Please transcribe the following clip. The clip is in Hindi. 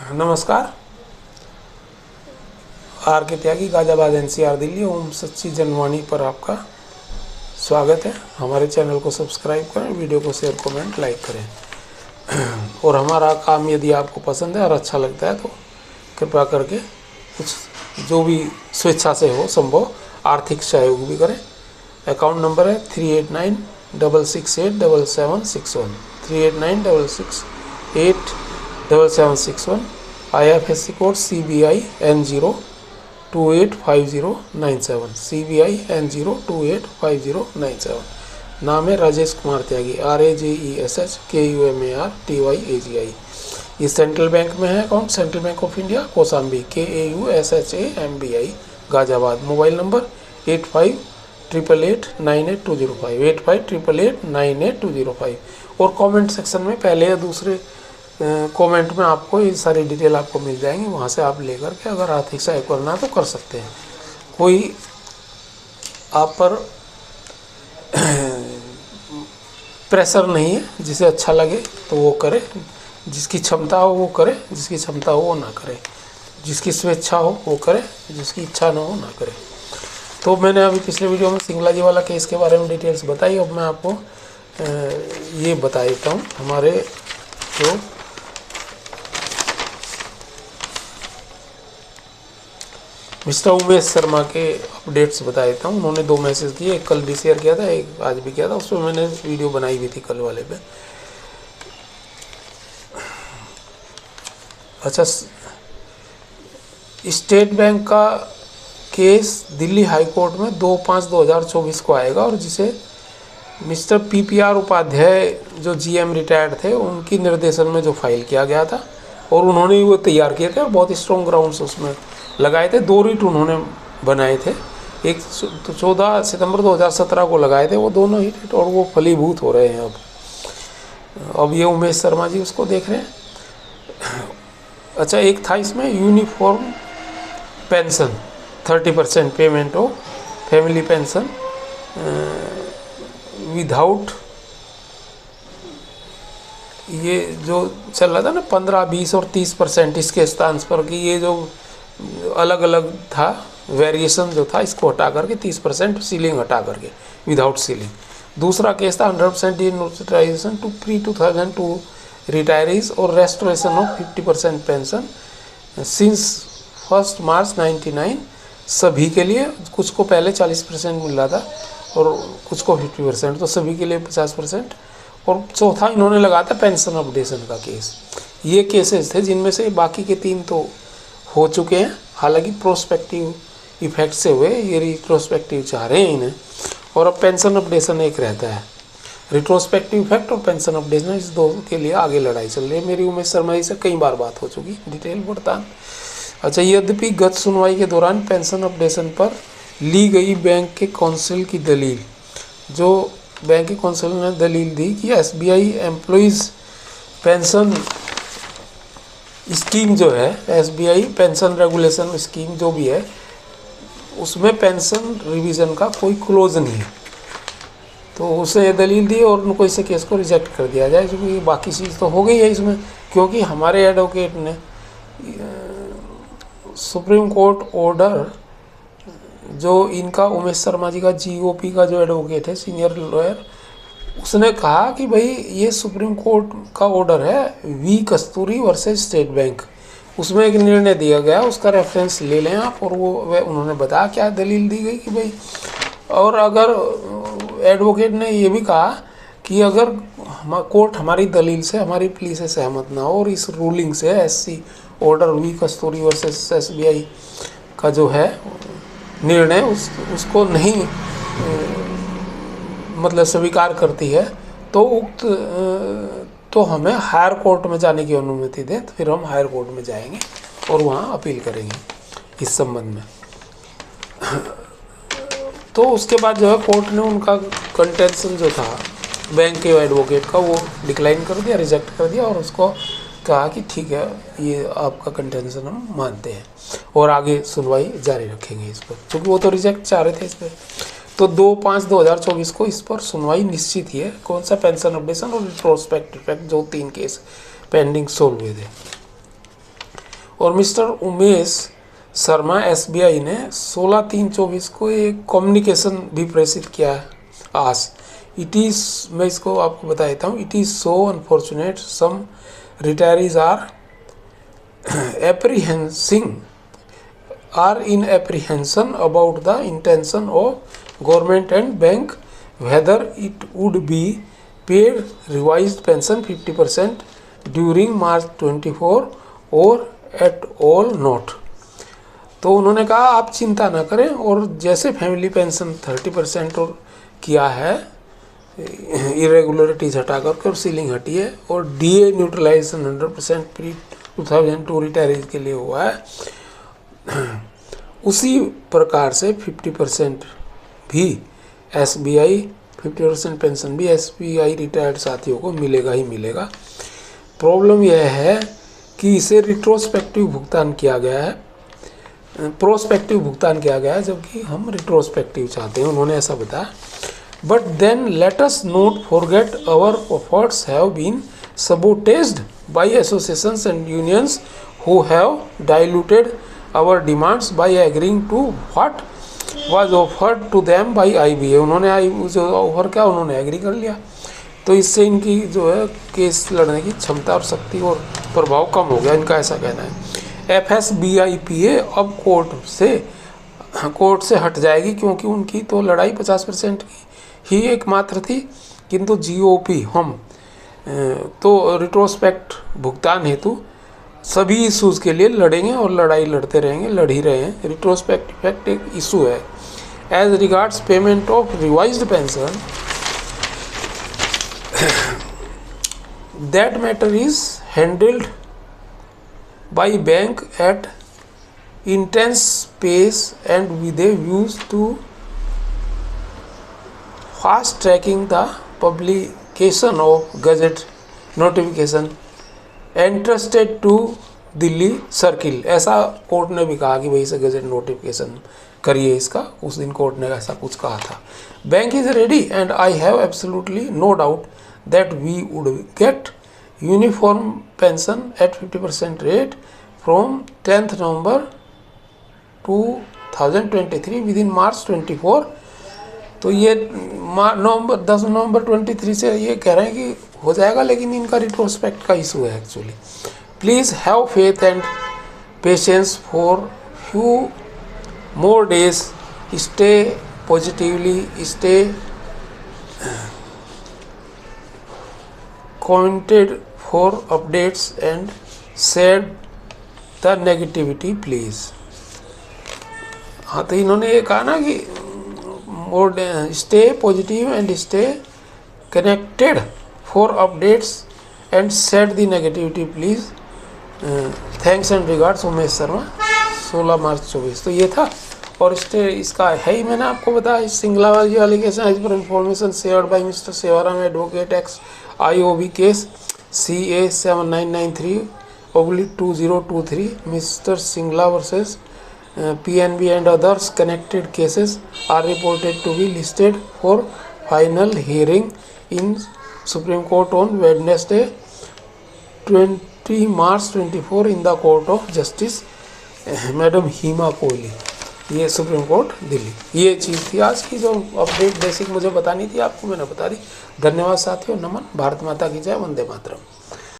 नमस्कार। आर के त्यागी, गाजियाबाद एनसीआर दिल्ली। ओम सच्ची जनवाणी पर आपका स्वागत है। हमारे चैनल को सब्सक्राइब करें, वीडियो को शेयर, कमेंट, लाइक करें। और हमारा काम यदि आपको पसंद है और अच्छा लगता है तो कृपया करके कुछ जो भी स्वेच्छा से हो संभव आर्थिक सहयोग भी करें। अकाउंट नंबर है 3896687761 3896687761। IFSC code CBI N0285097 CBI N0285097। नाम है राजेश कुमार त्यागी, RAJESHKUMARTYAGI। ये सेंट्रल बैंक में है account, central bank of India, Kaushambi, KAUSHAMBI, Ghaziabad. Mobile number 8588898205 8588898205। और कमेंट सेक्शन में पहले या दूसरे कमेंट में आपको ये सारी डिटेल आपको मिल जाएंगी, वहाँ से आप लेकर के अगर आर्थिक सहायता करना तो कर सकते हैं। कोई आप पर प्रेशर नहीं है, जिसे अच्छा लगे तो वो करे, जिसकी क्षमता हो वो करे, जिसकी क्षमता हो वो ना करे, जिसकी स्वेच्छा हो वो करे, जिसकी इच्छा ना हो ना करे। तो मैंने अभी पिछले वीडियो में सिंगला जी वाला केस के बारे में डिटेल्स बताई। अब मैं आपको ये बता देता हूँ हमारे जो मिस्टर उमेश शर्मा के अपडेट्स बता देता हूँ। उन्होंने 2 मैसेज किए, एक कल भी शेयर किया था, एक आज भी किया था। उसमें मैंने वीडियो बनाई भी थी कल वाले पे। अच्छा, स्टेट बैंक का केस दिल्ली हाई कोर्ट में 2/5/2024 को आएगा, और जिसे मिस्टर PPR उपाध्याय जो GM रिटायर्ड थे उनकी निर्देशन में जो फाइल किया गया था, और उन्होंने वो तैयार किए थे और बहुत स्ट्रॉन्ग ग्राउंड्स उसमें लगाए थे। 2 रिट उन्होंने बनाए थे, एक 14 सितंबर 2017 को लगाए थे वो दोनों ही रिट, और वो फलीभूत हो रहे हैं अब ये उमेश शर्मा जी उसको देख रहे हैं। अच्छा, एक था इसमें यूनिफॉर्म पेंशन 30% पेमेंट हो, फैमिली पेंशन विदाउट, ये जो चल रहा था ना 15, 20 और 30% इसके स्थान पर, कि ये जो अलग अलग था वेरिएशन जो था, इसको हटा करके 30% सीलिंग हटा करके विदाउट सीलिंग। दूसरा केस था 100% डिनोटिफिकेशन टू pre-2002 रिटायरीज और रेस्टोरेशन ऑफ 50% पेंशन सिंस 1 मार्च 99 सभी के लिए। कुछ को पहले 40% मिल रहा था और कुछ को 50%, तो सभी के लिए 50%। और चौथा इन्होंने लगाया था पेंशन अपडेशन का केस। ये केसेस थे जिनमें से बाकी के 3 तो हो चुके हैं, हालांकि प्रोस्पेक्टिव इफेक्ट से हुए, ये रिट्रोस्पेक्टिव चाह रहे हैं इन्हें, और अब पेंशन अपडेशन एक रहता है। रिट्रोस्पेक्टिव इफेक्ट और पेंशन अपडेशन, इस 2 के लिए आगे लड़ाई चल रही है। मेरी उमेश शर्मा जी से कई बार बात हो चुकी, डिटेल बढ़ता। अच्छा, यद्यपि गत सुनवाई के दौरान पेंशन अपडेशन पर ली गई बैंक के काउंसिल की दलील, जो बैंक की काउंसिल ने दलील दी कि SBI एम्प्लॉइज पेंशन स्कीम जो है, SBI पेंशन रेगुलेशन स्कीम जो भी है, उसमें पेंशन रिवीजन का कोई क्लोज नहीं है, तो उसे दलील दी और उनको इसे केस को रिजेक्ट कर दिया जाए, क्योंकि बाकी चीज़ तो हो गई है इसमें। क्योंकि हमारे एडवोकेट ने सुप्रीम कोर्ट ऑर्डर, जो इनका उमेश शर्मा जी का GOP का जो एडवोकेट है, सीनियर लॉयर, उसने कहा कि भाई ये सुप्रीम कोर्ट का ऑर्डर है V कस्तूरी वर्सेस स्टेट बैंक, उसमें एक निर्णय दिया गया, उसका रेफरेंस ले लें आप। और वो उन्होंने बताया क्या दलील दी गई कि भाई, और अगर एडवोकेट ने ये भी कहा कि अगर कोर्ट हमारी दलील से, हमारी प्ली से सहमत ना हो और इस रूलिंग से SC ऑर्डर V कस्तूरी वर्सेस SBI का जो है निर्णय उसको नहीं मतलब स्वीकार करती है, तो उक्त तो हमें हायर कोर्ट में जाने की अनुमति दे, तो फिर हम हायर कोर्ट में जाएंगे और वहाँ अपील करेंगे इस संबंध में। तो उसके बाद जो है कोर्ट ने उनका कंटेंशन जो था बैंक के एडवोकेट का, वो डिक्लाइन कर दिया, रिजेक्ट कर दिया, और उसको कहा कि ठीक है, ये आपका कंटेंशन हम मानते हैं और आगे सुनवाई जारी रखेंगे इस पर, क्योंकि वो तो रिजेक्ट चाह रहे थे इस पर। तो 2/5/2024 को इस पर सुनवाई निश्चित ही है। कौन सा? पेंशन अपडेशन और रिट्रोस्पेक्टिव इफेक्ट, जो 3 केस पेंडिंग सोल्व हुए थे। और मिस्टर उमेश शर्मा एसबीआई ने 16/3/24 को एक कम्युनिकेशन भी प्रेषित किया है आज। इट इज़, मैं इसको आपको बता देता हूँ, it is so unfortunate some retirees are in apprehension about the intention of government and bank whether it would be paid revised pension 50% during March 24 or at all not। तो उन्होंने कहा आप चिंता ना करें, और जैसे फैमिली पेंशन 30% और किया है, इरेगुलरिटीज हटा कर और सीलिंग हटी है, और डीए न्यूट्रलाइजेशन 100% प्री 2002 रिटायरीज के लिए हुआ है, उसी प्रकार से 50% भी एसबीआई 50% पेंशन भी एसबीआई रिटायर्ड साथियों को मिलेगा ही मिलेगा। प्रॉब्लम यह है कि इसे रिट्रोस्पेक्टिव भुगतान किया गया है, प्रोस्पेक्टिव भुगतान किया गया है, जबकि हम रिट्रोस्पेक्टिव चाहते हैं, उन्होंने ऐसा बताया। But then let us not forget our efforts have been sabotaged by associations and unions who have diluted our demands by agreeing to what was offered to them by IBA। उन्होंने जो ऑफर किया उन्होंने एग्री कर लिया, तो इससे इनकी जो है केस लड़ने की क्षमता और शक्ति और प्रभाव कम हो गया, इनका ऐसा कहना है। FSBIPA अब कोर्ट से हट जाएगी, क्योंकि उनकी तो लड़ाई 50% की ही एकमात्र थी, किंतु GOP हम तो रिट्रोस्पेक्ट भुगतान हेतु सभी इशूज़ के लिए लड़ेंगे और लड़ाई लड़ते रहेंगे, लड़ ही रहे हैं। रिट्रोस्पेक्ट इफेक्ट एक इशू है। As regards payment of revised pension, that matter is handled by bank at intense pace and with a views to fast tracking the publication of gazette notification entrusted to Delhi circle. ऐसा कोर्ट ने भी कहा कि भाई इसे गजट नोटिफिकेशन करिए इसका, उस दिन कोर्ट ने ऐसा कुछ कहा था। Bank is ready and I have absolutely no doubt that we would get uniform pension at 50% rate from 10th November 2023 within March 24। तो ये 10 नवंबर 23 से ये कह रहे हैं कि हो जाएगा, लेकिन इनका रिट्रोस्पेक्ट का इशू है actually. Please have faith and patience for few more days, stay positively, stay commented for updates and share the negativity please. हाँ, तो इन्होंने ये कहा ना कि और stay positive and stay connected for updates and set the negativity please। Thanks and regards Umesh Sharma 16 मार्च 24। तो ये था, और इसका है ही मैंने आपको बताया, सिंगला वाली allegation as per information shared by mister Sevaram advocate ex IOB case CA 7993/2023 mister Singla versus PNB and others connected cases are reported to be listed for final hearing in Supreme Court on Wednesday 20 March 24 in the Court of Justice madam Hima Kohli, ये सुप्रीम कोर्ट दिल्ली। ये चीज़ थी आज की जो अपडेट बेसिक मुझे बतानी थी, आपको मैंने बता दी। धन्यवाद साथियों, नमन। भारत माता की जय, वंदे मातरम।